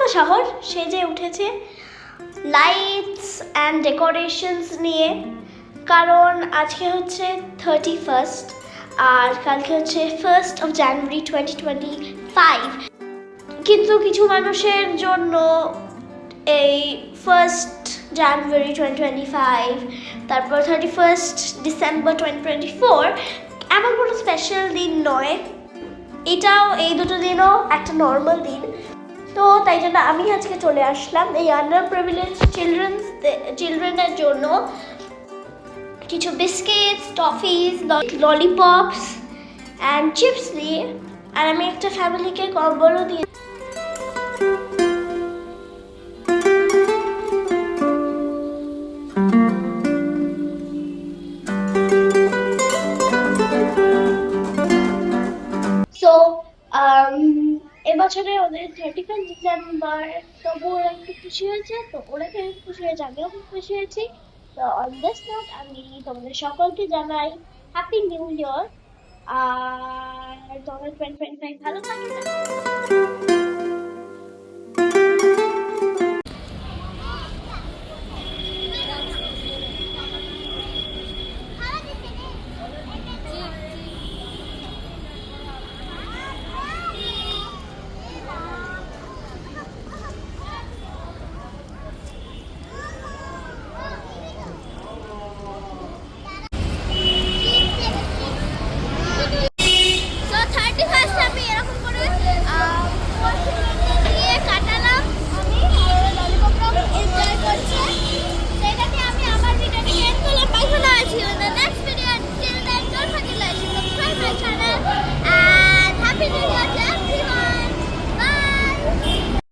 মতো শহর সেজে উঠেছে লাইটস অ্যান্ড ডেকোরেশনস নিয়ে, কারণ আজকে হচ্ছে 31st আর কালকে হচ্ছে 1st of January 2025। কিন্তু কিছু মানুষের জন্য এই 1st January 2025 তারপর 31st December 2024 এমন কোনো স্পেশাল দিন নয়, এটাও এই দুটো দিনও একটা নর্মাল দিন। তো তাই জন্য আমি আজকে চলে আসলাম এই আন্ডার প্রিভিলেজ চিলড্রেনের জন্য কিছু বিস্কিটস, টফিস, ললিপপস অ্যান্ড চিপস দিয়ে, আর আমি একটা ফ্যামিলিকে কম্বলও দিয়ে। সো এবছরে ওদের 31st ডিসেম্বর, তবু ওরা একটু খুশি হয়েছে, তো ওরা খুশি হয়েছে, আমিও খুব খুশি হয়েছি। তো অন দিস নোট আমি তোমাদের সকলকে জানাই হ্যাপি নিউ ইয়ার, আর তোমাদের 2025 ভালো থাকে।